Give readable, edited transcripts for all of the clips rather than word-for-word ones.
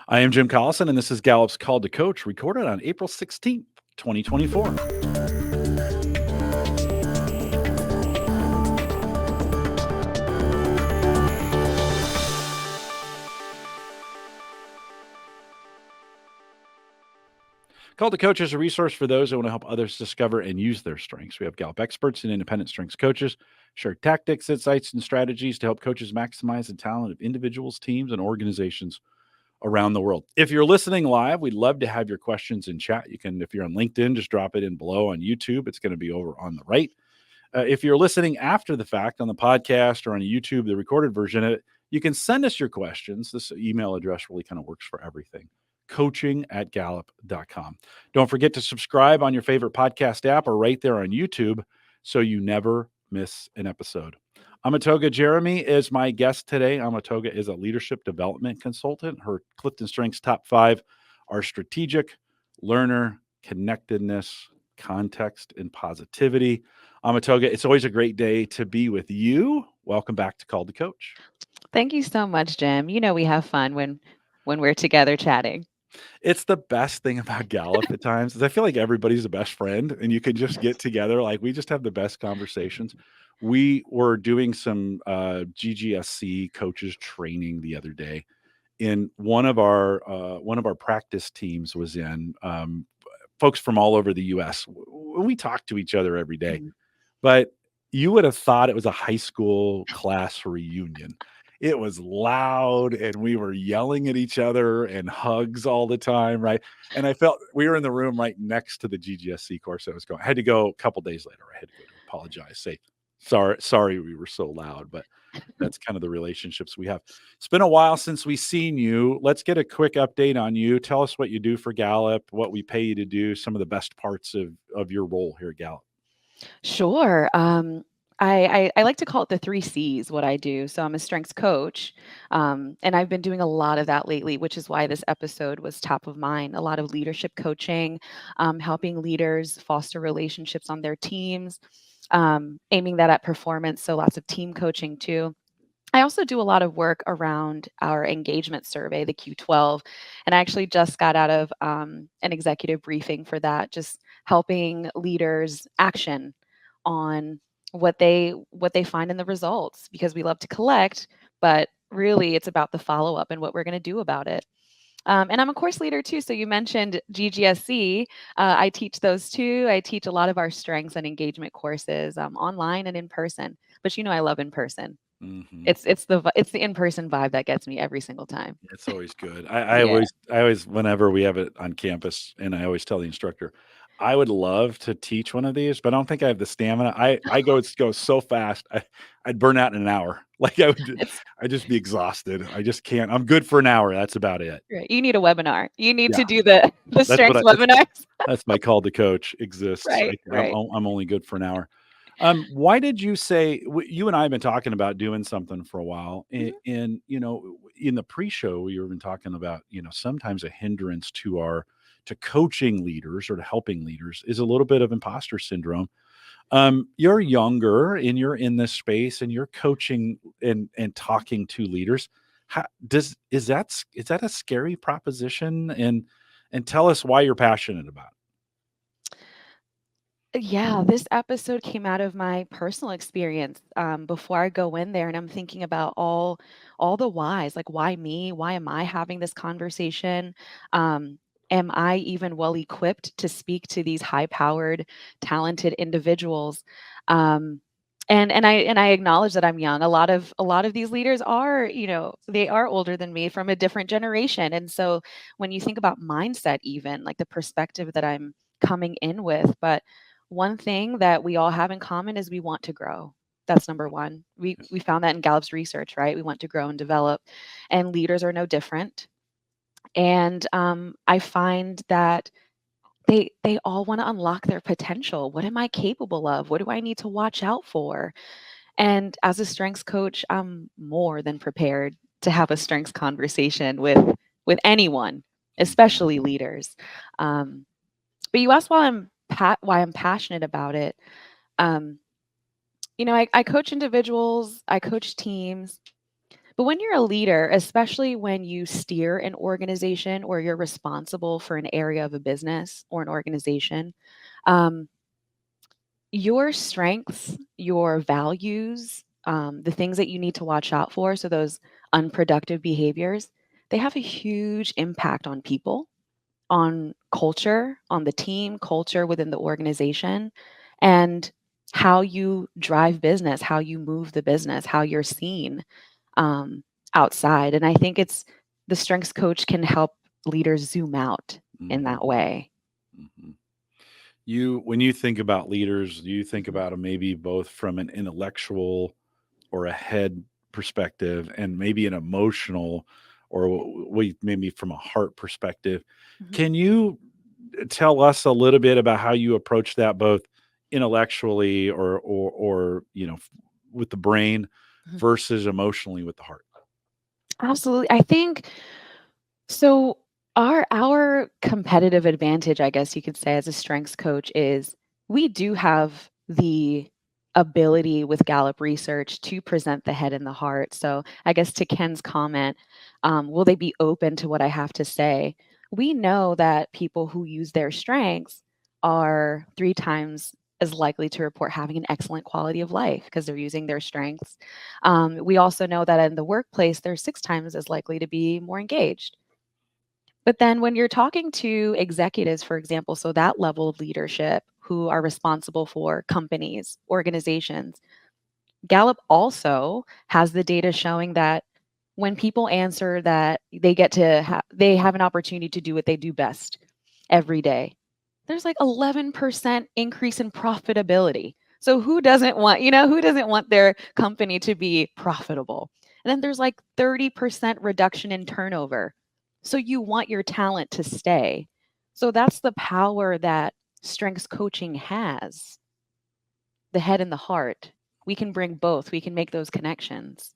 I am Jim Collison, and this is Gallup's Call to Coach, recorded on April 16th, 2024. Call to Coach is a resource for those who want to help others discover and use their strengths. We have Gallup experts and independent strengths coaches share tactics, insights, and strategies to help coaches maximize the talent of individuals, teams, and organizations around the world. If you're listening live, we'd love to have your questions in chat. You can, if you're on LinkedIn, just drop it in below. On YouTube, it's going to be over on the right. If you're listening after the fact on the podcast or on YouTube, the recorded version of it, you can send us your questions. This email address really kind of works for everything. coaching@gallup.com. Don't forget to subscribe on your favorite podcast app or right there on YouTube so you never miss an episode. Amatoga Jeremie is my guest today. Amatoga is a leadership development consultant. Her CliftonStrengths top 5 are strategic, learner, connectedness, context, and positivity. Amatoga, it's always a great day to be with you. Welcome back to Call to Coach. Thank you so much, Jim. You know we have fun when we're together chatting. It's the best thing about Gallup at times is I feel like everybody's a best friend and you can just get together. Like we just have the best conversations. We were doing some GGSC coaches training the other day, and one of our practice teams was in folks from all over the U.S. We talk to each other every day, but you would have thought it was a high school class reunion. It was loud and we were yelling at each other and hugs all the time, right? And I felt we were in the room right next to the GGSC course I was going. I had to go a couple days later. I had to go to apologize, say sorry we were so loud, but that's kind of the relationships we have. It's been a while since we've seen you. Let's get a quick update on you. Tell us what you do for Gallup, what we pay you to do, some of the best parts of your role here at Gallup. Sure. I like to call it the 3 C's, what I do. So I'm a strengths coach, and I've been doing a lot of that lately, which is why this episode was top of mind. A lot of leadership coaching, helping leaders foster relationships on their teams, aiming that at performance. So lots of team coaching too. I also do a lot of work around our engagement survey, the Q12, and I actually just got out of an executive briefing for that, just helping leaders action on what they find in the results, because we love to collect, but really it's about the follow-up and what we're going to do about it. And I'm a course leader too. So you mentioned GGSC. I teach those too. I teach a lot of our strengths and engagement courses online and in person. But I love in person. Mm-hmm. It's the in-person vibe that gets me every single time. It's always good. I Yeah. always, whenever we have it on campus, and I always tell the instructor, I would love to teach one of these, but I don't think I have the stamina. I go so fast. I'd burn out in an hour. Like I'd just be exhausted. I just can't. I'm good for an hour. That's about it. Right. You need a webinar. You need Yeah. to do the That's strengths webinars. that's my call to coach exists. Right. Right. I'm only good for an hour. Why did you say you and I have been talking about doing something for a while, Mhm. and in the pre-show we were even talking about sometimes a hindrance to coaching leaders or to helping leaders is a little bit of imposter syndrome. You're younger and you're in this space and you're coaching and talking to leaders. Is that a scary proposition? And tell us why you're passionate about Yeah, this episode came out of my personal experience. Before I go in there, and I'm thinking about all the whys, like why me? Why am I having this conversation? Um, am I even well equipped to speak to these high-powered, talented individuals? Um, and I acknowledge that I'm young. A lot of these leaders are, they are older than me, from a different generation. And so when you think about mindset, even like the perspective that I'm coming in with, but one thing that we all have in common is we want to grow. That's number one. We found that in Gallup's research, right? We want to grow and develop, and leaders are no different. And I find that they all want to unlock their potential. What am I capable of? What do I need to watch out for? And as a strengths coach, I'm more than prepared to have a strengths conversation with anyone, it? especially leaders. But you asked why I'm passionate about it. Um, I coach individuals, I coach teams, But when you're a leader, especially when you steer an organization or you're responsible for an area of a business or an organization, um, your strengths, your values, the things that you need to watch out for, so those unproductive behaviors, they have a huge impact on people, on culture, on the team culture within the organization, and how you drive business, how you move the business, how you're seen um, outside. And I think it's the strengths coach can help leaders zoom out in Mhm, that way. mhm. When you think about leaders, do you think Mhm, about them maybe both from an intellectual or a head perspective and maybe an emotional or maybe from a heart perspective? mhm, Can you tell us a little bit about how you approach that both intellectually or with the brain mhm. versus emotionally with the heart? Absolutely. I think so. Our competitive advantage, I guess you could say, as a strengths coach, is we do have the ability with Gallup research to present the head and the heart. So I guess to Ken's comment, will they be open to what I have to say? We know that people who use their strengths are 3 times as likely to report having an excellent quality of life because they're using their strengths. We also know that in the workplace, they're 6 times as likely to be more engaged. But then when you're talking to executives, for example, so that level of leadership who are responsible for companies, organizations, Gallup also has the data showing that when people answer that they get to they have an opportunity to do what they do best every day, there's like 11% increase in profitability. So who doesn't want, who doesn't want their company to be profitable? And then there's like 30% reduction in turnover. So you want your talent to stay. So that's the power that strengths coaching has, the head and the heart. We can bring both. We can make those connections.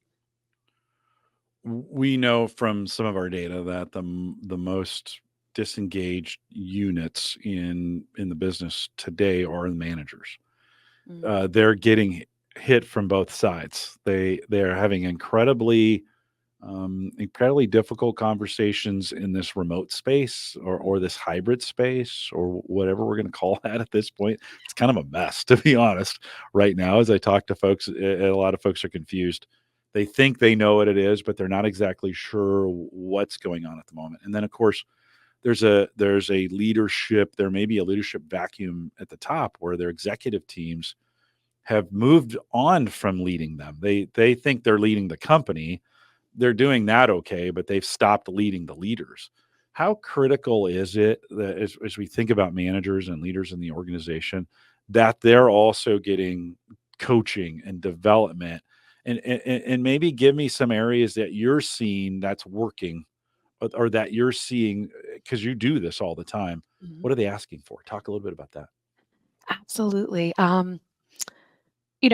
We know from some of our data that the most disengaged units in the business today are the managers. Mm, They're getting hit from both sides. They're having incredibly difficult conversations in this remote space or this hybrid space or whatever we're going to call that at this point. It's kind of a mess, to be honest. Right now, as I talk to folks, a lot of folks are confused. They think they know what it is, but they're not exactly sure what's going on at the moment. And then, of course, there's a leadership. There may be a leadership vacuum at the top where their executive teams have moved on from leading them. They think they're leading the company. They're doing that okay, but they've stopped leading the leaders. How critical is it that as we think about managers and leaders in the organization, that they're also getting coaching and development, and maybe give me some areas that you're seeing that's working, or that you're seeing because you do this all the time. mhm. What are they asking for? Talk a little bit about that. Absolutely.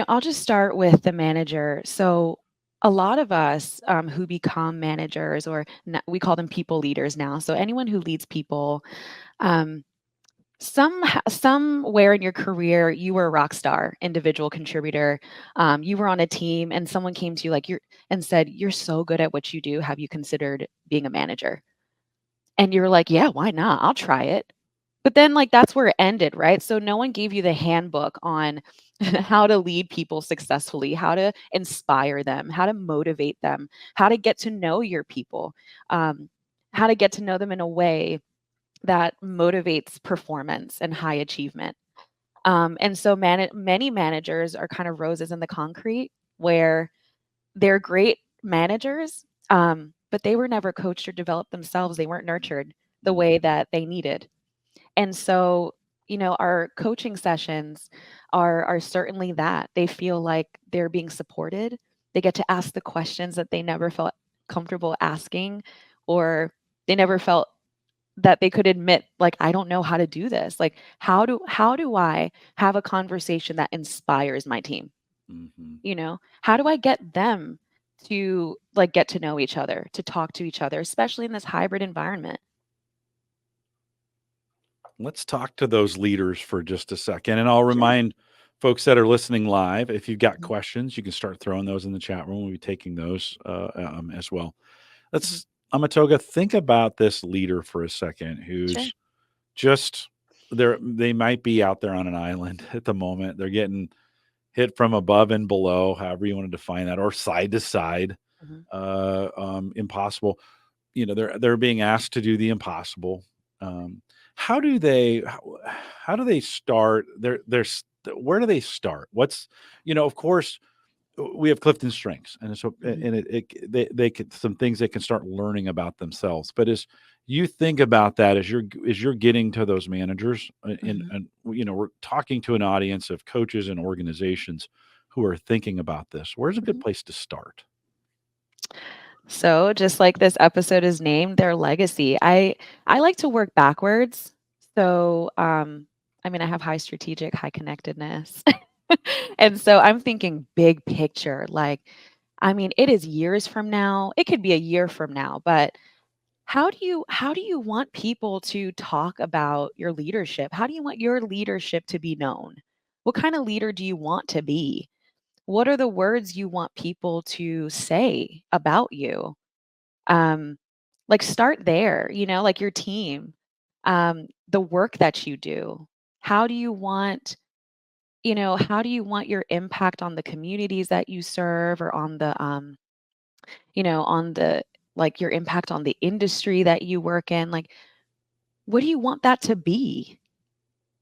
I'll just start with the manager. So, a lot of us who become managers, or we call them people leaders now. So, anyone who leads people, um, somewhere in your career, you were a rock star, individual contributor. You were on a team, and someone came to you like you're and said, "You're so good at what you do. Have you considered being a manager?" And you're like, "Yeah, why not? I'll try it." But then, like, that's where it ended, right? So no one gave you the handbook on how to lead people successfully, how to inspire them, how to motivate them, how to get to know your people, um, how to get to know them in a way that motivates performance and high achievement. And so many managers are kind of roses in the concrete where they're great managers, but they were never coached or developed themselves. They weren't nurtured the way Mhm, that they needed. And so, our coaching sessions are certainly that. They feel like they're being supported. They get to ask the questions that they never felt comfortable asking, or they never felt that they could admit, like, I don't know how to do this. Like, how do I have a conversation that inspires my team? mhm. How do I get them to, like, get to know each other, to talk to each other, especially in this hybrid environment? Let's talk to those leaders for just a second, and I'll Sure. remind folks that are listening live, if you've got Mhm, questions, you can start throwing those in the chat room. We'll be taking those as well. mhm. Let's, Amatoga, think about this leader for a second Sure. who's just there. They might be out there on an island at the moment. They're getting hit from above and below, however you want to define that, or side to side. Mhm, Impossible. They're being asked to do the impossible. Um, how do they how do they start? Where do they start? Of course, we have CliftonStrengths, and so mhm, and they can some things they can start learning about themselves. But as you think about that, as you're getting to those managers, mhm, and we're talking to an audience of coaches and organizations who are thinking about this. Where's a good mhm. place to start? So, just like this episode is named, their legacy. I like to work backwards. So, I mean, I have high strategic, high connectedness. And so I'm thinking big picture. Like, I mean, it is years from now. It could be a year from now, but how do you want people to talk about your leadership? How do you want your leadership to be known? What kind of leader do you want to be? What are the words you want people to say about you? Um, like start there, like your team, the work that you do. How do you want, how do you want your impact on the communities that you serve or on the like your impact on the industry that you work in? Like, what do you want that to be?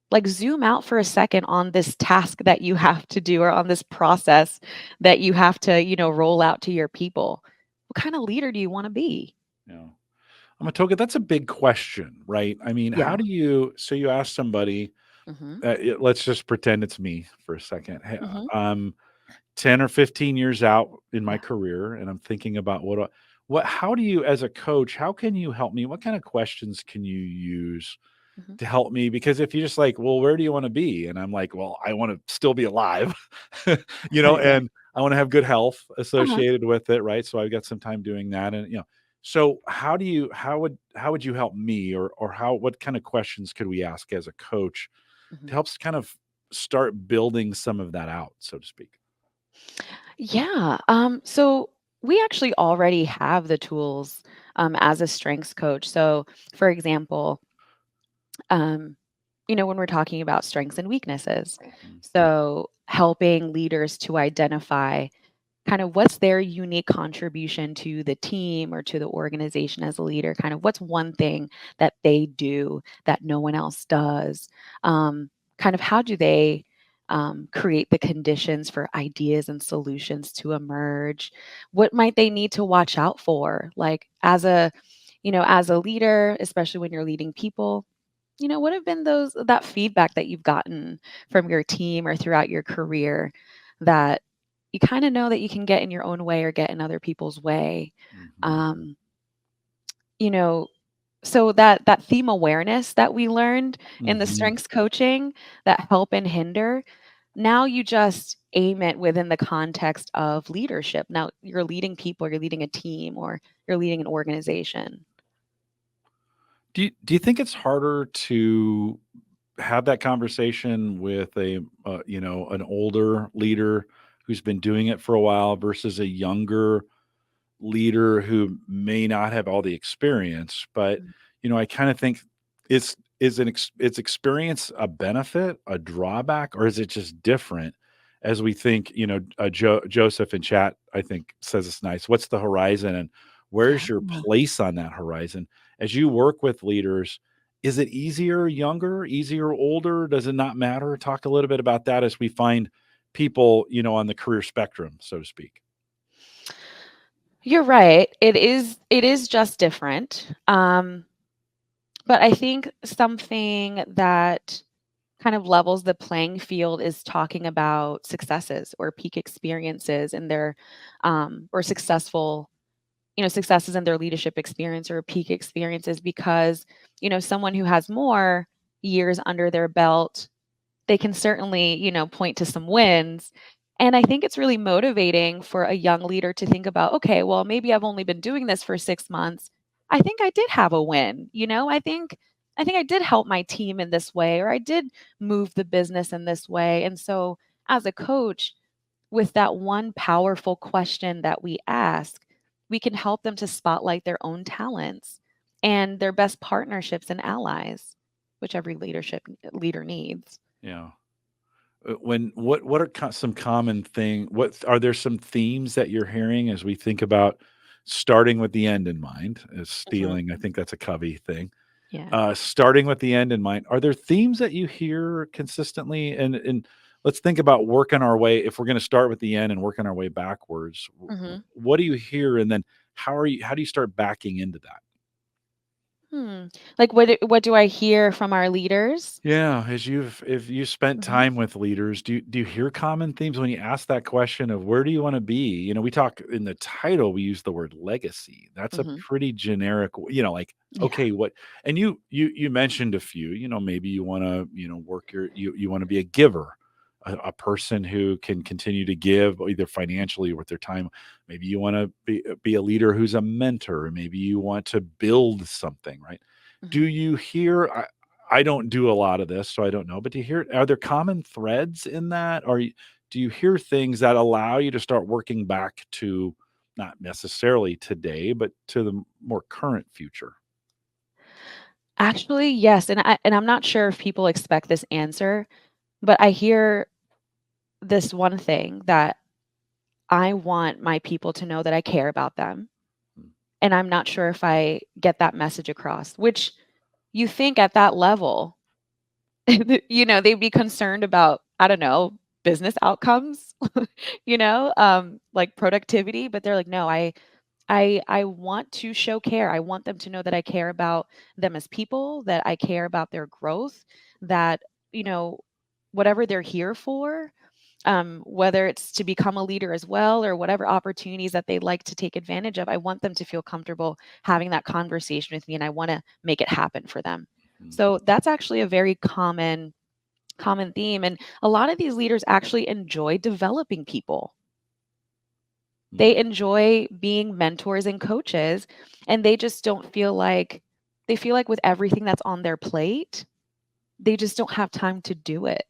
Like zoom out for a second on this task that you have to do or on this process that you have to, roll out to your people. What kind of leader do you want to be? Yeah. Amatoga, that's a big question, right? I mean, how Yeah. do you so you ask somebody, Mhm. let's just pretend it's me for a second. Hey, Mhm. I'm 10 or 15 years out in my Yeah. career and I'm thinking about how do you, as a coach, how can you help me? What kind of questions can you use Mhm. to help me? Because if you just like, well, where do you want to be? And I'm like, well, I want to still be alive, Yeah. and I want to have good health Uh-huh. associated with it, right? So I've got some time doing that. And so how would you help me, or what kind of questions could we ask as a coach to Mhm. help us kind of start building some of that out, so to speak? Yeah. So we actually already have the tools as a strengths coach. So, for example, um, when we're talking about strengths and weaknesses, Mm, so helping leaders to identify kind of what's their unique contribution to the team or to the organization as a leader, kind of what's one thing that they do that no one else does, kind of how do they create the conditions for ideas and solutions to emerge, what might they need to watch out for, like as a leader, especially when you're leading people, what have been that feedback that you've gotten from your team or throughout your career that you kind of know that you can get in your own way or get in other people's way? mhm, Um, you know, so that theme awareness that we learned in the mhm. strengths coaching, that help and hinder, now you just aim it within the context of leadership. Now you're leading people, you're leading a team, or you're leading an organization. Do you think it's harder to have that conversation with an older leader who's been doing it for a while versus a younger leader who may not have all the experience? But I kind of think is experience a benefit, a drawback, or is it just different? As we think, Joseph in chat, I think, says it's nice. What's the horizon, and Yeah. where's your place on that horizon? As you work with leaders, is it easier younger, easier older? Does it not matter? Talk a little bit about that as we find people, on the career spectrum, so to speak. You're right. It is just different. But I think something that kind of levels the playing field is talking about successes or peak experiences in their or successes in their leadership experience or peak experiences, because someone who has more years under their belt, they can certainly, point to some wins. And I think it's really motivating for a young leader to think about, okay, well, maybe I've only been doing this for 6 months. I think I did have a win. I think I did help my team in this way, or I did move the business in this way. And so As a coach, with that one powerful question that we ask, we can help them to spotlight their own talents and their best partnerships and allies, which every leader needs. Yeah. When what are some common thing? What are there some themes that you're hearing as we think about starting with the end in mind? As Mhm. stealing, I think that's a Covey thing. Yeah. Starting with the end in mind, are there themes that you hear consistently? And let's think about working our way. If we're going to start with the end and working our way backwards, Mhm. what do you hear? And then how do you start backing into that? Hmm. Like what do I hear from our leaders? Yeah, if you spent Mhm. time with leaders, do you hear common themes when you ask that question of where do you want to be? We talk in the title, we use the word legacy. That's a Mhm. pretty generic, like Yeah. okay, what and you mentioned a few, maybe you want to, work you want to be a giver, a person who can continue to give either financially or with their time. Maybe you want to be a leader who's a mentor, maybe you want to build something, right? Do Mhm. you hear I don't do a lot of this, so I don't know. But do you hear are there common threads in that? Or do you hear things that allow you to start working back to not necessarily today, but to the more current future? Actually, yes, and I'm not sure if people expect this answer, but I hear this one thing that I want my people to know that I care about them, Mm, and I'm not sure if I get that message across, which you think at that level, they'd be concerned about, I don't know, business outcomes, like productivity, but they're like, "No, I want to show care. I want them to know that I care about them as people, that I care about their growth, that, you know, whatever they're here for, whether it's to become a leader as well or whatever opportunities that they like to take advantage of, I want them to feel comfortable having that conversation with me and I want to make it happen for them." mhm, So that's actually a very common theme, and a lot of these leaders actually enjoy developing people. mm, They enjoy being mentors and coaches, and they just don't feel like they feel like with everything that's on their plate, they just don't have time to do it,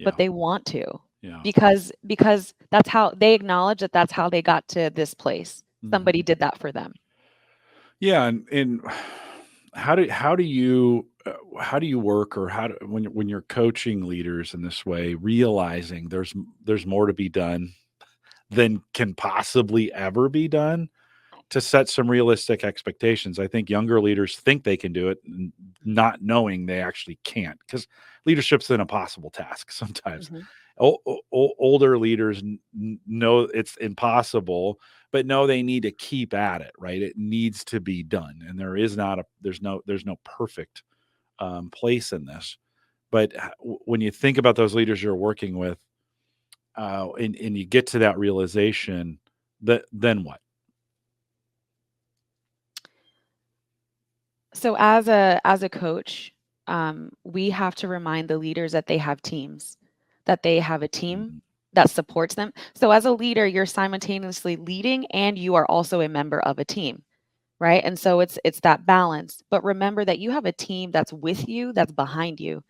but yeah, they want to yeah, because that's how they acknowledge that that's how they got to this place. mhm. Somebody did that for them. Yeah, and how do you work or how do when you're coaching leaders in this way, realizing there's more to be done than can possibly ever be done? To set some realistic expectations. I think younger leaders think they can do it, not knowing they actually can't, because leadership's an impossible task sometimes. Mhm. Older leaders know it's impossible, but know they need to keep at it. Right? It needs to be done, and there's no perfect place in this. But when you think about those leaders you're working with, and you get to that realization, that then what? So as a coach, we have to remind the leaders that they have teams, that they have a team Mhm. that supports them. So as a leader, you're simultaneously leading and you are also a member of a team, right? And so it's that balance. But remember that you have a team that's with you, that's behind you.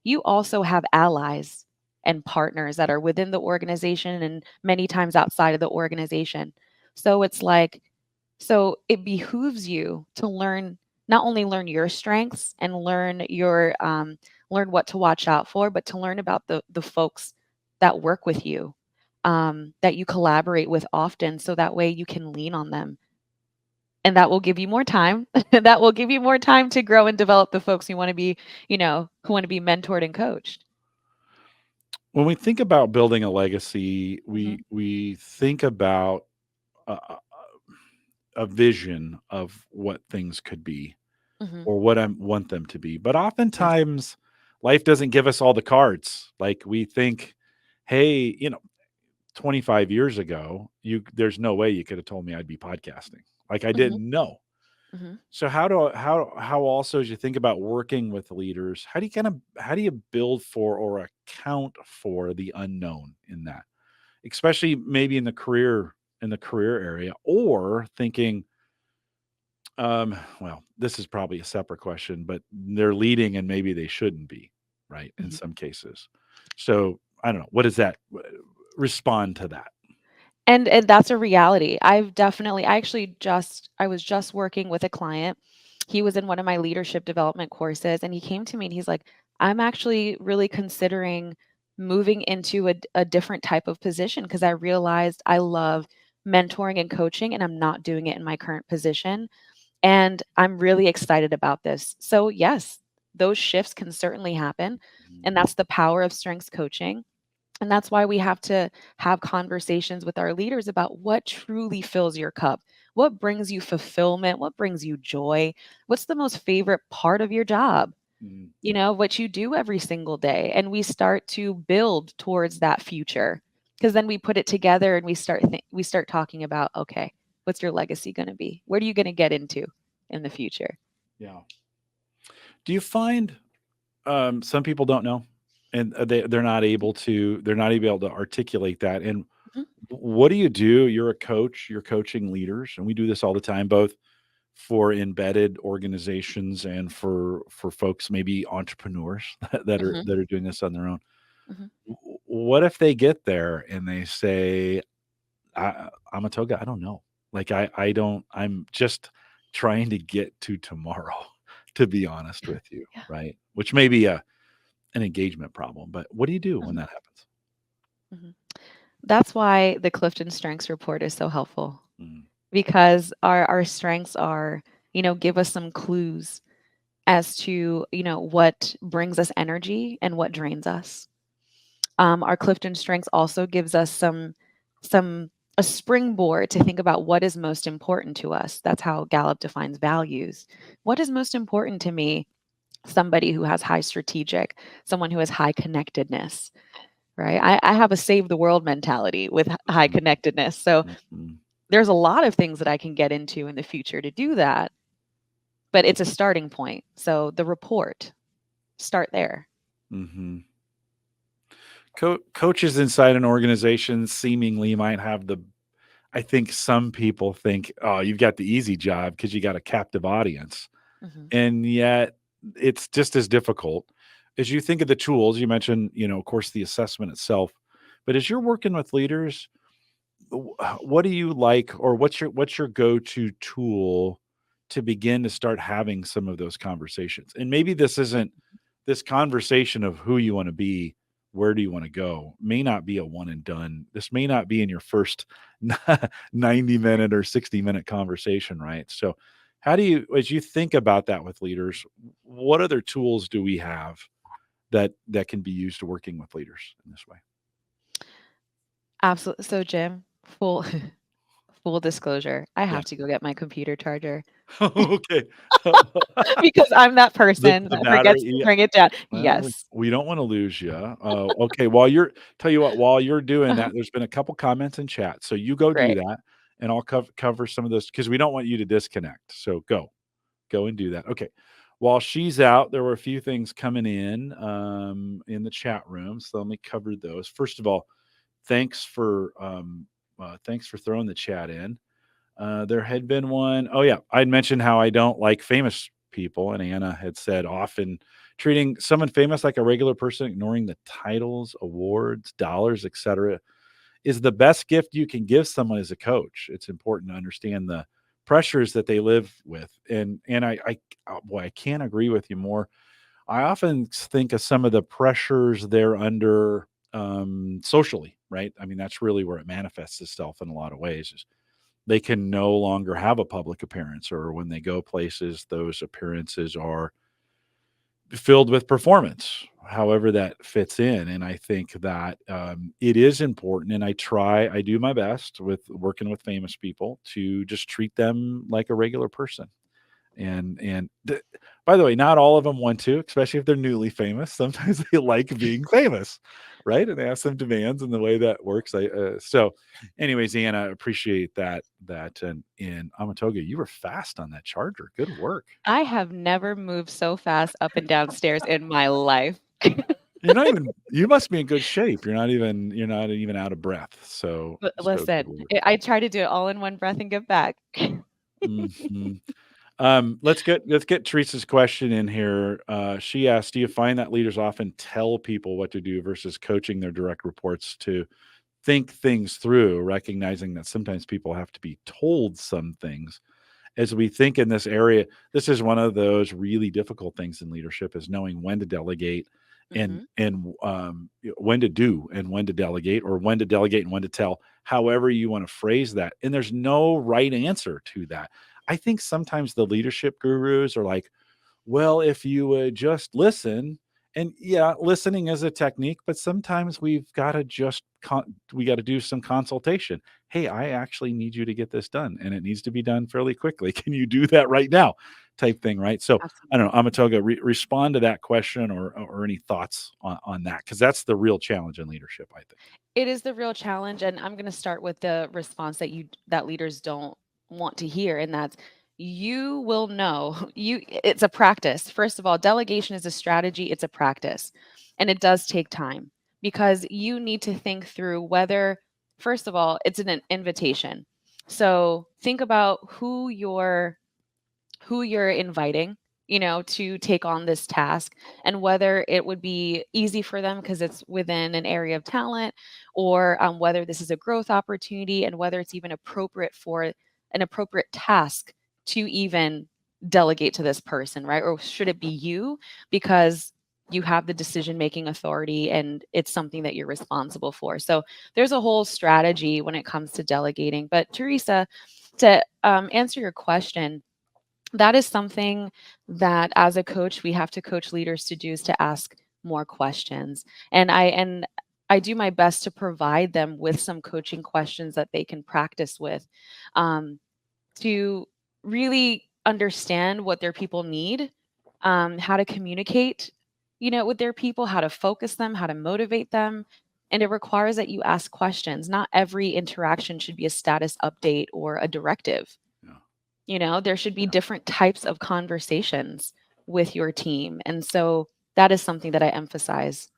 You also have allies and partners that are within the organization and many times outside of the organization. So it's like so it behooves you to learn not only learn your strengths and learn what to watch out for, but to learn about the folks that work with you, that you collaborate with often, so that way you can lean on them, and that will give you more time. That will give you more time to grow and develop the folks you want to be, who want to be mentored and coached. When we think about building a legacy, Hmm. we think about a vision of what things could be Hmm. or what I want them to be. But Yes. oftentimes, life doesn't give us all the cards. Like we think, hey, 25 years ago, there's no way you could have told me I'd be podcasting. Like I Hmm. didn't know. Hmm. So how also as you think about working with leaders, how do you build for or account for the unknown in that? Especially maybe in the career area, or thinking, well, this is probably a separate question, but they're leading and maybe they shouldn't be, right, in Hmm. some cases. So I don't know. What does that respond to that? And that's a reality. I was just working with a client. He was in one of my leadership development courses, and he came to me and he's like, "I'm actually really considering moving into a different type of position because I realized I love mentoring and coaching and I'm not doing it in my current position. And I'm really excited about this." So, yes, those shifts can certainly happen. And that's the power of strengths coaching. And that's why we have to have conversations with our leaders about what truly fills your cup. What brings you fulfillment? What brings you joy? What's the most favorite part of your job? Mm, What you do every single day. And we start to build towards that future. Because then we put it together and we start talking about, okay, what's your legacy going to be? What are you going to get into in the future? yeah. Do you find some people don't know, and they're not able to articulate that? And Mhm, what do you do? You're a coach. You're coaching leaders, and we do this all the time, both for embedded organizations and for folks, maybe entrepreneurs mhm, that are doing this on their own. mhm. What if they get there and they say, I'm a toga. I don't know. Like I don't. I'm just trying to get to tomorrow. To be honest with you, Yeah. right? Which may be an engagement problem. But what do you do when Mhm, that happens? mhm. That's why the Clifton Strengths Report is so helpful Mm, because our strengths are, give us some clues as to, what brings us energy and what drains us. Our Clifton Strengths also gives us some a springboard to think about what is most important to us. That's how Gallup defines values. What is most important to me? Somebody who has high strategic, someone who has high connectedness, right? I have a save the world mentality with high mm, connectedness. So mm, mm, there's a lot of things that I can get into in the future to do that, but it's a starting point. So the report, start there. mhm. Coaches inside an organization seemingly might have the I think some people think, "Oh, you've got the easy job because you got a captive audience." Mhm, And yet it's just as difficult. As you think of the tools, you mentioned, of course, the assessment itself, but as you're working with leaders, what do you like, or what's your go-to tool to begin to start having some of those conversations? And maybe this isn't this conversation of who you want to be, where do you want to go, may not be a one and done. This may not be in your first 90-minute or 60-minute conversation, right? So how do you, as you think about that with leaders, what other tools do we have that can be used to working with leaders in this way? absolutely. So, Jim, full full disclosure, I Yeah. have to go get my computer charger Okay. because I'm that person The that forgets battery, to yeah. bring it down. Well, Yes, we don't wanna lose you. Okay, tell you what, while you're doing uh-huh, that, there's been a couple comments in chat, so you go do great. that, and I'll cover some of those because we don't want you to disconnect, so go and do that. Okay. While she's out, there were a few things coming in the chat room, so let me cover those. First of all, thanks for, thanks for throwing the chat in. There had been one. Oh yeah, I'd mentioned how I don't like famous people, and Anna had said often treating someone famous like a regular person, ignoring the titles, awards, dollars, etc., is the best gift you can give someone as a coach. It's important to understand the pressures that they live with, and boy, I can't agree with you more. I often think of some of the pressures they're under socially, right? I mean, that's really where it manifests itself in a lot of ways. Is they can no longer have a public appearance, or when they go places, those appearances are filled with performance, however that fits in. And I think that it is important. And I do my best with working with famous people to just treat them like a regular person. By the way, not all of them want to, especially if they're newly famous. Sometimes they like being famous, right? And they have some demands in the way that works. Anyways, Anna, I appreciate that. And in Amatoga, you were fast on that charger. Good work. I have never moved so fast up and down stairs in my life. You're not even. You must be in good shape. You're not even out of breath. So good Listen, work. I try to do it all in one breath and give back. Mhm. Let's get Teresa's question in here. She asked, "Do you find that leaders often tell people what to do versus coaching their direct reports to think things through, recognizing that sometimes people have to be told some things?" As we think in this area, this is one of those really difficult things in leadership is knowing when to delegate and when to do and when to delegate, or when to delegate and when to tell, however you want to phrase that. And there's no right answer to that. I think sometimes the leadership gurus are like, well, if you would just listen, and yeah, listening is a technique, but sometimes we've got to we got to do some consultation. Hey, I actually need you to get this done, and it needs to be done fairly quickly. Can you do that right now? Type thing, right? So I don't know, Amatoga, respond to that question, or any thoughts on that, because that's the real challenge in leadership, I think. It is the real challenge, and I'm going to start with the response that leaders don't want to hear, and that's you will know. You It's a practice. First of all, delegation is a strategy, it's a practice. And it does take time because you need to think through whether, first of all, it's an invitation. So think about who you're inviting, to take on this task, and whether it would be easy for them because it's within an area of talent, or whether this is a growth opportunity, and whether it's even appropriate for an appropriate task to even delegate to this person, right? Or should it be you because you have the decision making authority and it's something that you're responsible for? So there's a whole strategy when it comes to delegating. But Teresa, to answer your question, that is something that as a coach we have to coach leaders to do, is to ask more questions. And I do my best to provide them with some coaching questions that they can practice with, um, to really understand what their people need, how to communicate, with their people, how to focus them, how to motivate them. And it requires that you ask questions. Not every interaction should be a status update or a directive. Yeah. There should be Yeah. different types of conversations with your team. And so that is something that I emphasize.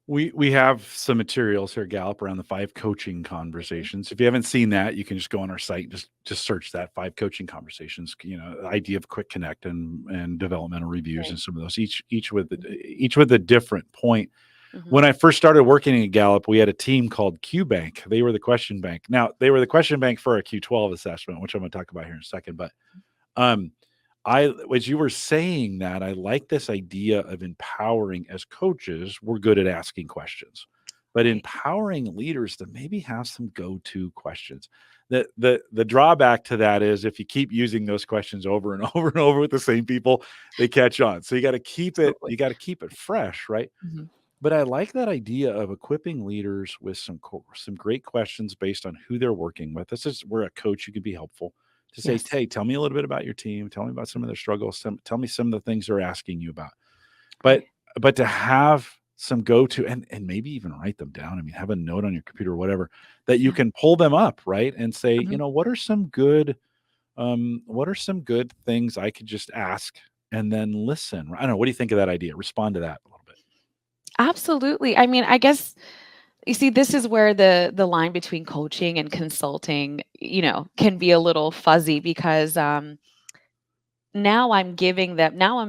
We have some materials here at Gallup around the 5 coaching Mhm. conversations. If you haven't seen that, you can just go on our site, just search that 5 coaching conversations, the idea of quick connect and developmental reviews, Right. and some of those, each with a different point. Mhm. When I first started working at Gallup, we had a team called Q Bank. They were the question bank. Now, they were the question bank for our Q12 assessment, which I'm going to talk about here in a second, but um, as you were saying that, I like this idea of empowering. As coaches, we're good at asking questions, but Right. empowering leaders to maybe have some go-to questions. The drawback to that is if you keep using those questions over and over and over with the same people, they catch on. So Absolutely. you got to keep it fresh, right? Mhm. But I like that idea of equipping leaders with some great questions based on who they're working with. This is where a coach, you can be helpful to say, Yes. "Hey, tell me a little bit about your team. Tell me about some of their struggles. Tell me some of the things they're asking you about." But Right. but to have some go to, and maybe even write them down. I mean, have a note on your computer or whatever that you Yeah. can pull them up, right? And say, Mhm. what are some good things I could just ask and then listen. I don't know. What do you think of that idea? Respond to that a little bit. Absolutely. I mean, I guess you see, this is where the line between coaching and consulting, can be a little fuzzy because now I'm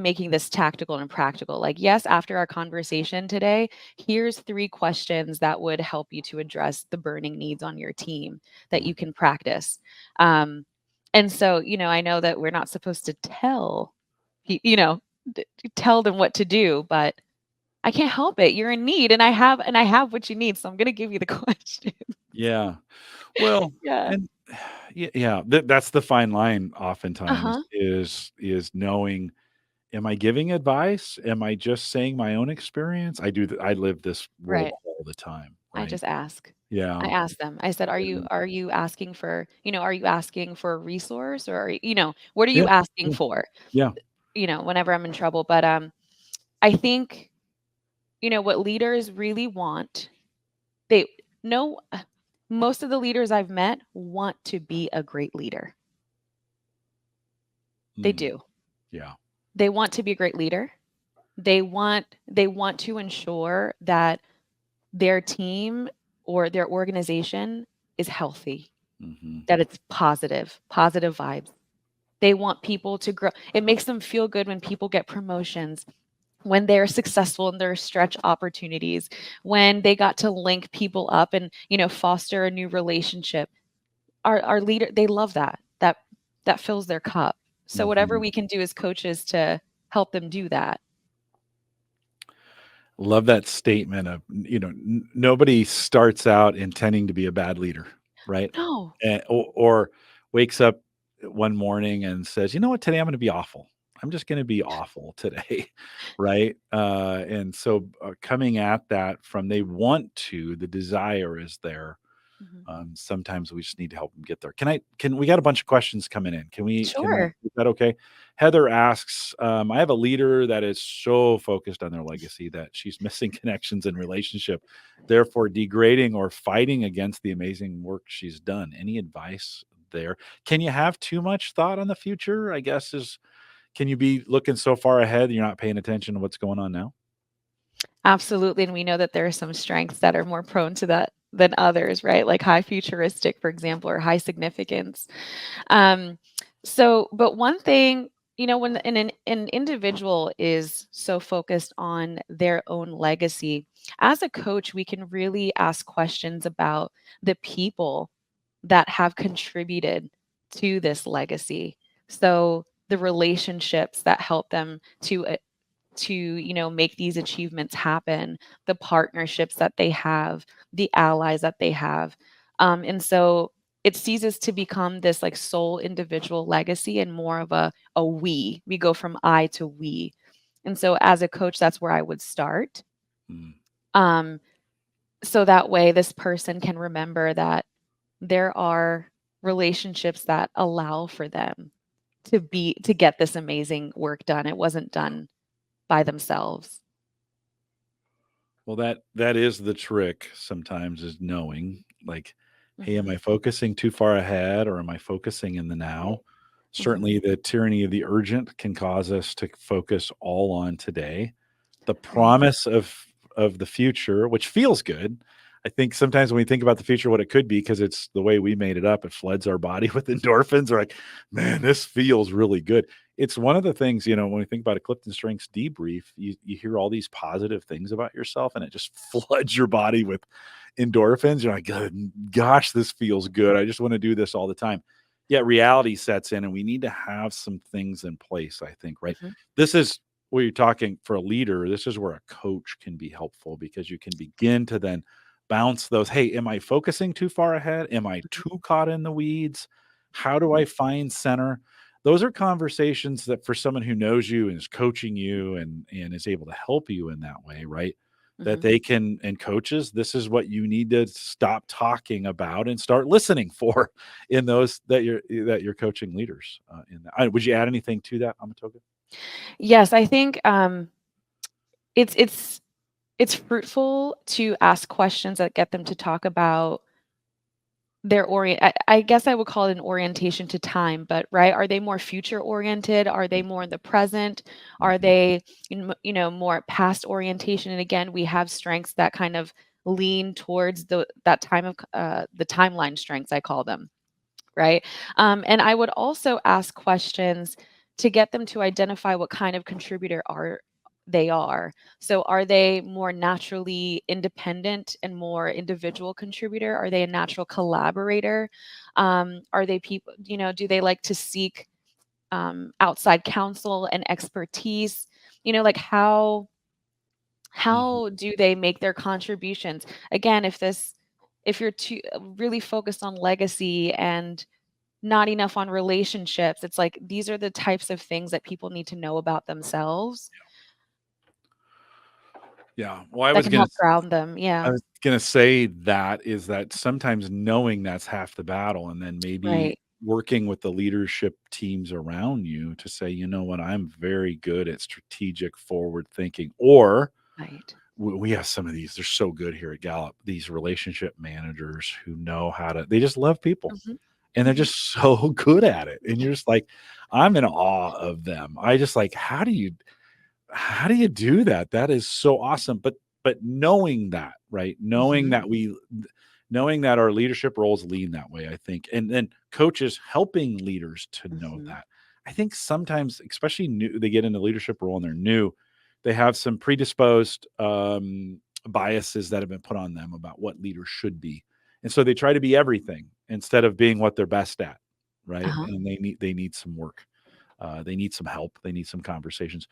making this tactical and practical. Like, yes, after our conversation today, here's 3 questions that would help you to address the burning needs on your team that you Mhm. can practice. Um, and so, I know that we're not supposed to pe- you know, tell them what to do, but I can't help it. You're in need, and I have what you need, so I'm gonna give you the question. Yeah. Well, Yeah. and yeah, that's the fine line oftentimes Uh-huh. is knowing, am I giving advice? Am I just saying my own experience? I live this role Right. all the time, I right? just ask. I Yeah. asked them. I said, Yeah. are you asking for, are you asking for a resource, or what are Yeah. you asking Yeah. for? Yeah. Whenever I'm in trouble. But I think, what leaders really want, they know most of the leaders I've met want to be a great leader. They Mm, do. yeah. They want to be a great leader. They want to ensure that their team or their organization is healthy, Mhm. that it's positive vibes. They want people to grow. It makes them feel good when people get promotions, when they're successful in their stretch opportunities, when they got to link people up and, foster a new relationship. Our leader, they love that. That fills their cup. So whatever Mhm. we can do as coaches to help them do that. Love that statement of, nobody starts out intending to be a bad leader, right? No. Or wakes up one morning and says, "You know what? Today I'm going to be awful. I'm just going to be awful today," right? And so coming at that from they want to, the desire is there. Mhm. Sometimes we just need to help them get there. Can we got a bunch of questions coming in? Sure. Is that okay? Heather asks, I have a leader that is so focused on their legacy that she's missing connections in relationship, therefore degrading or fighting against the amazing work she's done. Any advice there? Can you have too much thought on the future? I guess can you be looking so far ahead you're not paying attention to what's going on now? Absolutely, and we know that there are some strengths that are more prone to that than others, right? Like high futuristic, for example, or high significance. Um, but one thing, when an individual is so focused on their own legacy, as a coach, we can really ask questions about the people that have contributed to this legacy. So the relationships that help them to make these achievements happen, the partnerships that they have, the allies that they have. And so it ceases to become this like sole individual legacy and more of a we go from I to we. And so as a coach, that's where I would start. Mm. um, so that way this person can remember that there are relationships that allow for them to get this amazing work done. It wasn't done by themselves. Well, that is the trick sometimes is knowing, like, "Hey, am Mhm, I focusing too far ahead or am I focusing in the now?" mhm, Certainly, the tyranny of the urgent can cause us to focus all on today. The right. promise of the future, which feels good. I think sometimes when we think about the future, what it could be, because it's the way we made it up, it floods our body with endorphins. We're like, "Man, this feels really good." It's one of the things, when we think about a CliftonStrengths debrief, you hear all these positive things about yourself, and it just floods your body with endorphins. You're like, "Good gosh, this feels good. I just wanna do this all the time." Yet reality sets in, and we need to have some things in place, I think, right? Mhm, This is where you're talking for a leader, this is where a coach can be helpful because you can begin to then bounce those, "Hey, am I focusing too far ahead? Am I mhm, too caught in the weeds? How do mhm, I find center?" Those are conversations that for someone who knows you and is coaching you and is able to help you in that way, right? That mhm. they can, and coaches, this is what you need to stop talking about and start listening for in those that you're coaching leaders, in that. Would you add anything to that, Amatoga? Yes, I think, it's it's it's fruitful to ask questions that get them to talk about their I guess I would call it an orientation to time, but right? Are they more future oriented? Are they more in the present? Are Mhm. they, more past orientation? And again, we have strengths that kind of lean towards that time of the timeline strengths, I call them. Right? And I would also ask questions to get them to identify what kind of contributor they are. So are they more naturally independent and more individual contributor? Are they a natural collaborator? Are they people, do they like to seek outside counsel and expertise? Like Mhm. how do they make their contributions? Again, if you're too really focused on legacy and not enough on relationships. It's like these are the types of things that people need to know about themselves Yeah. Well, I that was can gonna help ground them. I Yeah. was gonna say that is that sometimes knowing that's half the battle, and then maybe Right. working with the leadership teams around you to say, "You know what? I'm very good at strategic forward thinking," or Right. we have some of these, they're so good here at Gallup, these relationship managers who know how to they just love people, Mhm. and they're Mhm. just so good at it, and you're just like, I'm in awe of them. I just like, how do you do that? That is so awesome. But knowing that, right? Mhm. Knowing that our leadership roles lean that way, I think. And then coaches helping leaders to know Mhm. that. I think sometimes, especially new, they get into leadership role and they're new, they have some predisposed biases that have been put on them about what leaders should be, and so they try to be everything instead of being what they're best at, right? Uh-huh. And they need some work. They need some help. They need some conversations.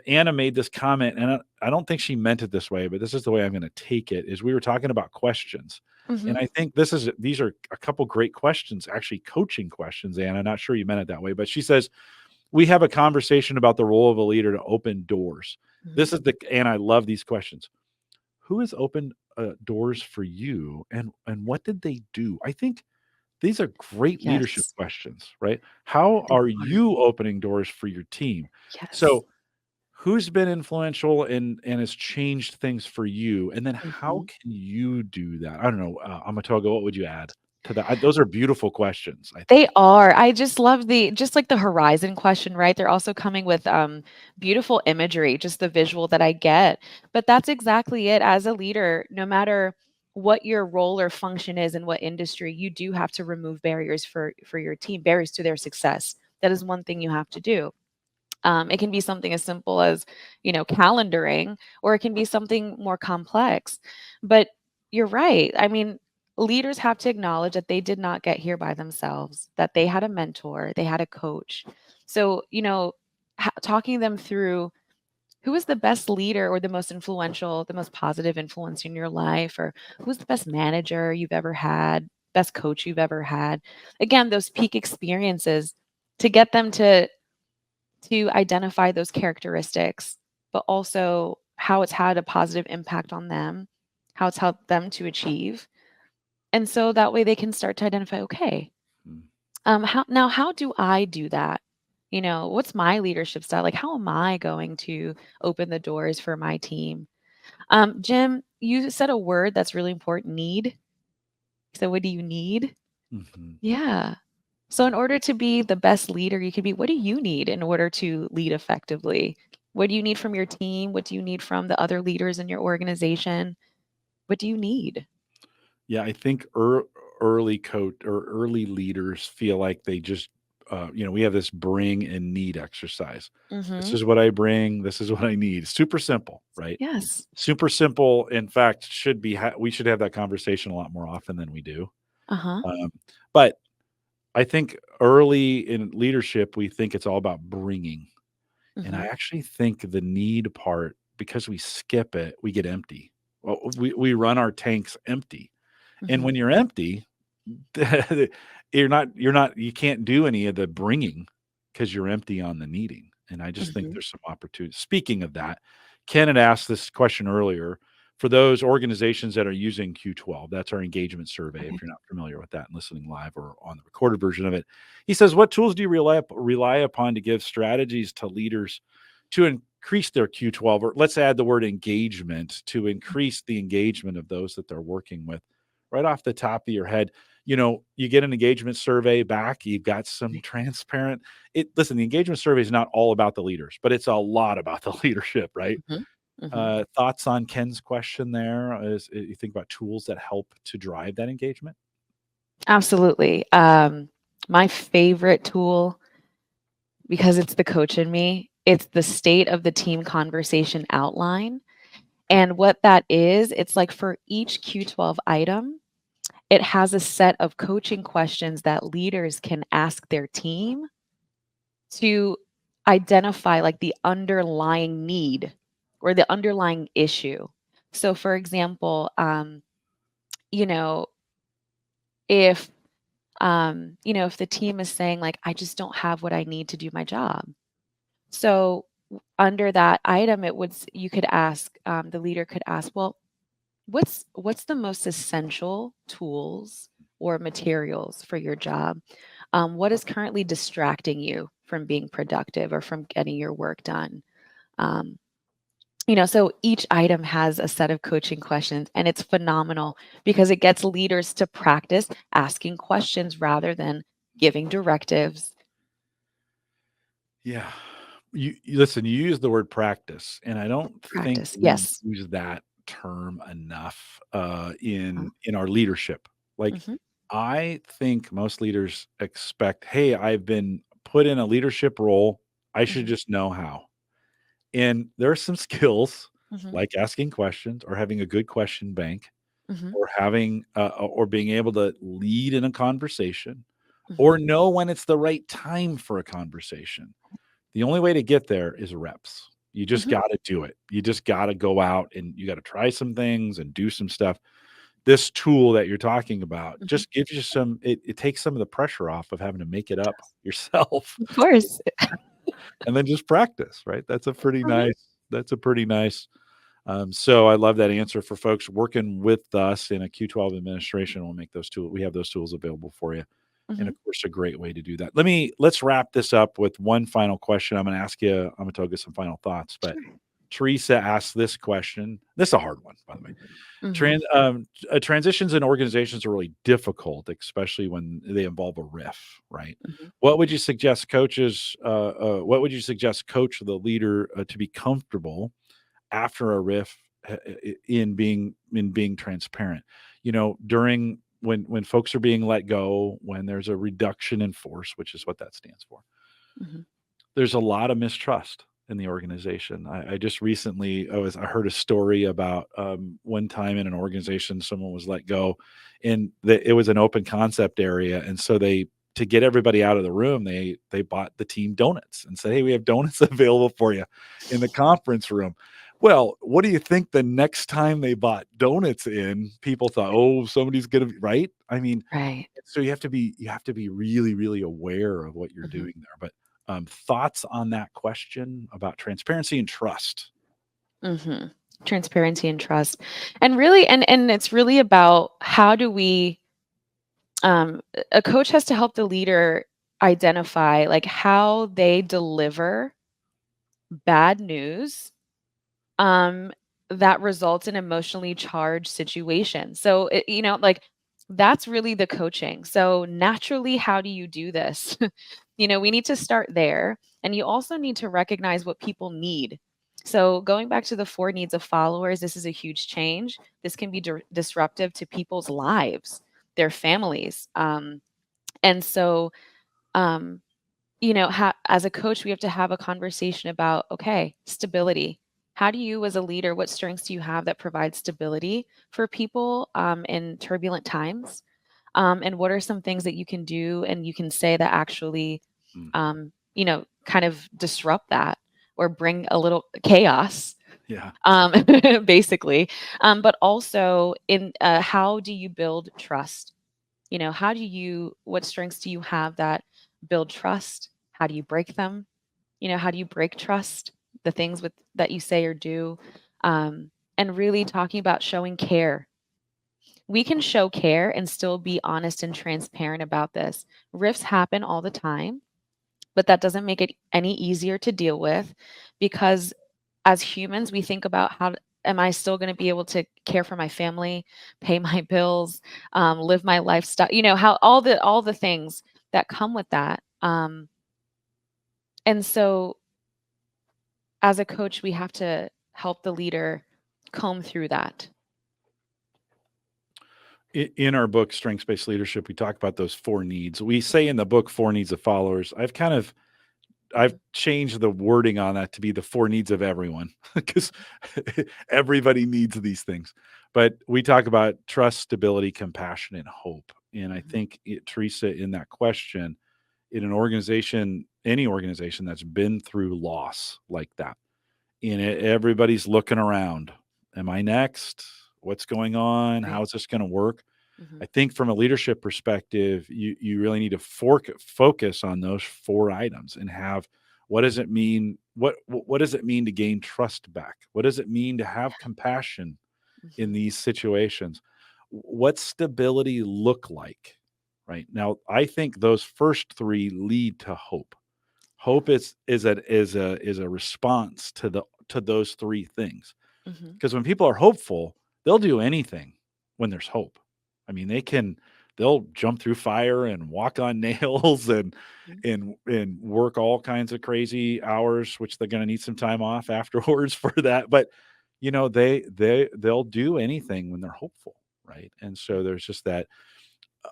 Anna made this comment, and I don't think she meant it this way, but this is the way I'm going to take it. Is we were talking about questions, and Mhm. I think these are a couple great questions, actually coaching questions. Anna, not sure you meant it that way, but she says we have a conversation about the role of a leader to open doors. Mhm. This is and I love these questions. Who has opened doors for you, and what did they do? I think these are great leadership Yes. questions, right? How They are are. you opening doors for your team? Yes. So, who's been influential and has changed things for you? And then how Mhm. can you do that? I don't know, Amatoga, what would you add to that? Those are beautiful questions, I think. They are. I just love just like the horizon question, right? They're also coming with beautiful imagery, just the visual that I get. But that's exactly it. As a leader, no matter what your role or function is in what industry, you do have to remove barriers for your team, barriers to their success. That is one thing you have to do. It can be something as simple as, calendaring, or it can be something more complex. But you're right. I mean, leaders have to acknowledge that they did not get here by themselves, that they had a mentor, they had a coach. So, talking them through who is the best leader or the most influential, the most positive influence in your life, or who's the best manager you've ever had, best coach you've ever had. Again, those peak experiences to get them to identify those characteristics, but also how it's had a positive impact on them, how it's helped them to achieve. And so that way they can start to identify, okay, Mm. how do I do that? What's my leadership style? Like, how am I going to open the doors for my team? Jim, you said a word that's really important, need. So what do you need? Mhm. Yeah. So, in order to be the best leader you could be, what do you need in order to lead effectively? What do you need from your team? What do you need from the other leaders in your organization? What do you need? Yeah, I think early coach or early leaders feel like they just, we have this bring and need exercise. This Mhm. is what I bring. This is what I need. Super simple, right? Yes. Super simple. In fact, should be we should have that conversation a lot more often than we do. Uh-huh. Um, but I think early in leadership, we think it's all about bringing, and I Mhm. actually think the need part, because we skip it, we get empty. Well, we run our tanks empty, and Mhm. when you're empty, you can't do any of the bringing because you're empty on the needing. And I just think Mhm. there's some opportunity. Speaking of that, Ken had asked this question earlier. For those organizations that are using Q12, that's our engagement survey. If Okay. you're not familiar with that and listening live or on the recorded version of it, he says, "What tools do you rely upon to give strategies to leaders to increase their Q12?" Or let's add the word engagement, to increase the engagement of those that they're working with. Right off the top of your head, you get an engagement survey back, you've got some transparent listen, the engagement survey is not all about the leaders, but it's a lot about the leadership, right? Mhm. Mhm. Thoughts on Ken's question there as you think about tools that help to drive that engagement? Absolutely. My favorite tool, because it's the coach in me, it's the state of the team conversation outline. And what that is, it's like for each Q12 item, it has a set of coaching questions that leaders can ask their team to identify like the underlying need or the underlying issue. So, for example, you know, if if the team is saying like, I just don't have what I need to do my job. So under that item, you could ask, the leader could ask, well, what's the most essential tools or materials for your job? What is currently distracting you from being productive or from getting your work done? Um, so each item has a set of coaching questions, and it's phenomenal because it gets leaders to practice asking questions rather than giving directives. Yeah. You listen, you use the word practice, and I don't think Practice, we yes. use that term enough, Uh, in our leadership. Like, mhm, I think most leaders expect, "Hey, I've been put in a leadership role, I should Mhm. just know how. And there are some skills Mhm. like asking questions or having a good question bank Mhm. or having or being able to lead in a conversation Mhm. or know when it's the right time for a conversation. The only way to get there is reps. You just Mhm. got to do it. You just got to go out and you got to try some things and do some stuff. This tool that you're talking about Mhm. just gives you some it takes some of the pressure off of having to make it up yourself Of course. and then just practice, right? Mhm. That's a pretty nice so I love that answer for folks working with us in a Q12 administration. We'll make those tools. We have those tools available for you. And Mhm. of course, a great way to do that. Let's wrap this up with one final question. I'm going to ask you, Amatoga, some final thoughts. But Sure. Teresa asked this question. This is a hard one, by the way. Mhm. Transitions in organizations are really difficult, especially when they involve a riff, right? Mhm. What would you suggest coaches? What would you suggest coach the leader to be comfortable after a riff in being transparent? You know, during when folks are being let go, when there's a reduction in force, which is what that stands for, Mhm. there's a lot of mistrust in the organization. I just recently I heard a story about one time in an organization someone was let go, and it was an open concept area, and so they to get everybody out of the room, they bought the team donuts and said, "Hey, we have donuts available for you in the conference room." Well, what do you think the next time they bought donuts in, people thought, "Oh, somebody's gonna be," right? I mean, Right. so you have to be really, really aware of what you're Mhm. doing there. But thoughts on that question about transparency and trust? Mhm. Transparency and trust. And really and it's really about how do we a coach has to help the leader identify like how they deliver bad news um that results in emotionally charged situations. So like that's really the coaching. So naturally, how do you do this? We need to start there, and you also need to recognize what people need. So going back to the four needs of followers, this is a huge change. This can be disruptive to people's lives, their families. And so um as a coach, we have to have a conversation about, okay, stability. How do you, as a leader, what strengths do you have that provide stability for people in turbulent times? And what are some things that you can do and you can say that actually, Mm, kind of disrupt that or bring a little chaos, yeah. um, basically? But also, in how do you build trust? What strengths do you have that build trust? How do you break them? How do you break trust? The things that you say or do, and really talking about showing care. We can show care and still be honest and transparent about this. Rifts happen all the time, but that doesn't make it any easier to deal with because as humans, we think about am I still going to be able to care for my family, pay my bills, live my lifestyle? How all the things that come with that. And so, as a coach, we have to help the leader comb through that. In our book, Strengths Based Leadership, we talk about those four needs. We say in the book, four needs of followers. I've Mhm. changed the wording on that to be the four needs of everyone because everybody needs these things. But we talk about trust, stability, compassion, and hope. And I Mhm. think, Teresa, in that question, in an organization, any organization that's been through loss like that, and everybody's looking around. Am I next? What's going on? Right. How is this going to work? I Mhm. think from a leadership perspective, you really need to focus on those four items and have what does it mean? What does it mean to gain trust back? What does it mean to have compassion in Mhm. these situations? What stability look like? Right now, I think those first three lead to hope. Hope is a response to those three things. Mhm. Because when people are hopeful, they'll do anything when there's hope. I mean, they'll jump through fire and walk on nails and Mhm. work all kinds of crazy hours, which they're going to need some time off afterwards for that. But they'll do anything when they're hopeful, right? And so there's just that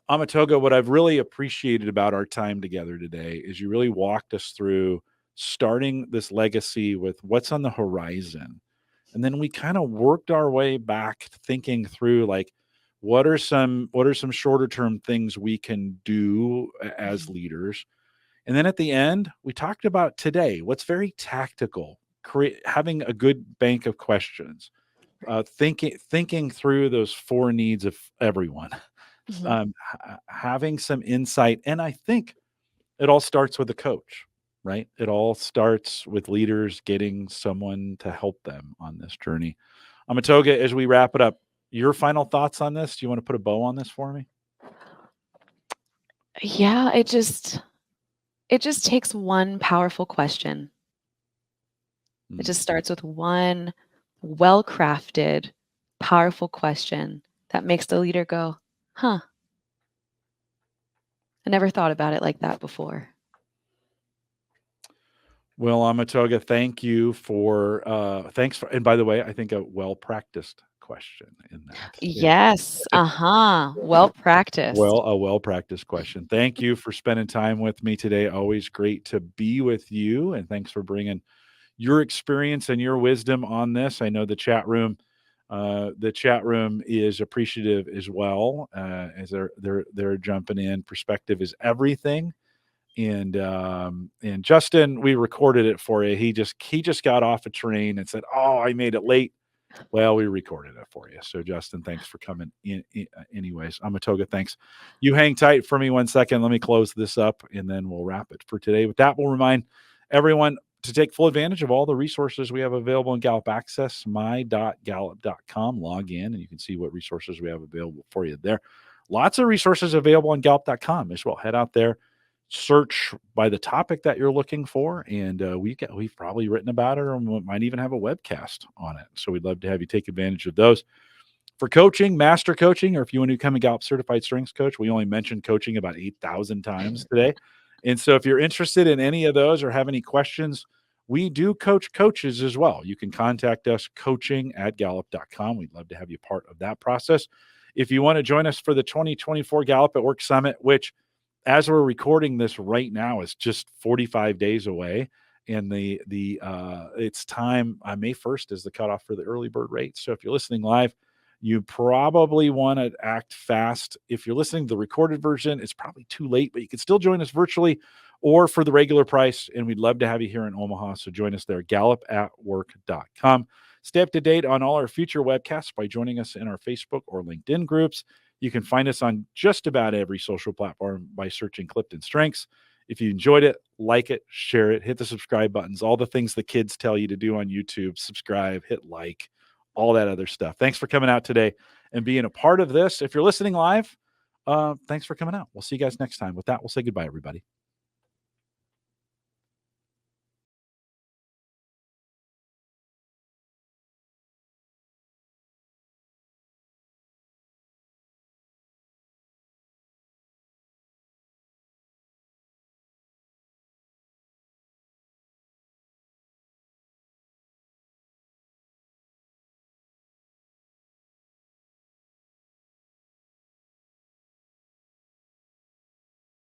Amatoga, what I've really appreciated about our time together today is you really walked us through starting this legacy with what's on the horizon. And then we kind of worked our way back thinking through like what are some shorter term things we can do as Mhm. leaders. And then at the end, we talked about today, what's very tactical, having a good bank of questions, thinking through those four needs of everyone, Mhm. having some insight. And I think it all starts with a coach, right? It all starts with leaders getting someone to help them on this journey. Amatoga, as we wrap it up, your final thoughts on this? Do you want to put a bow on this for me? Yeah, it just takes one powerful question. It Mm. just starts with one well-crafted, powerful question that makes the leader go, "Huh, I never thought about it like that before." Well, Amatoga, thanks for, and by the way, I think a well practiced question in that. Yes, uh-huh, well practiced. A well practiced question. Thank you for spending time with me today. Always great to be with you. And thanks for bringing your experience and your wisdom on this. I know the chat room is appreciative as well, as they're jumping in. Perspective is everything. And Justin, we recorded it for you. He just got off a train and said, "Oh, I made it late." Well, we recorded it for you. So, Justin, thanks for coming in anyways. Amatoga, thanks. You hang tight for me 1 second. Let me close this up and then we'll wrap it for today. With that, we'll remind everyone to take full advantage of all the resources we have available in Gallup Access, my.gallup.com. Log in and you can see what resources we have available for you there. Lots of resources available on gallup.com as well. Head out there, search by the topic that you're looking for, and we've probably written about it, or we might even have a webcast on it. So we'd love to have you take advantage of those. For coaching, master coaching, or if you want to become a Gallup certified strengths coach, we only mentioned coaching about 8,000 times today. And so if you're interested in any of those or have any questions, we do coach coaches as well. You can contact us, coaching@gallup.com. We'd love to have you part of that process. If you want to join us for the 2024 Gallup at Work Summit, which as we're recording this right now is just 45 days away, and the it's time, May 1st is the cutoff for the early bird rate. So if you're listening live, you probably want to act fast. If you're listening to the recorded version, it's probably too late, but you can still join us virtually or for the regular price. And we'd love to have you here in Omaha. So join us there, gallupatwork.com. Stay up to date on all our future webcasts by joining us in our Facebook or LinkedIn groups. You can find us on just about every social platform by searching CliftonStrengths. If you enjoyed it, like it, share it, hit the subscribe buttons, all the things the kids tell you to do on YouTube, subscribe, hit like, all that other stuff. Thanks for coming out today and being a part of this. If you're listening live, thanks for coming out. We'll see you guys next time. With that, we'll say goodbye, everybody.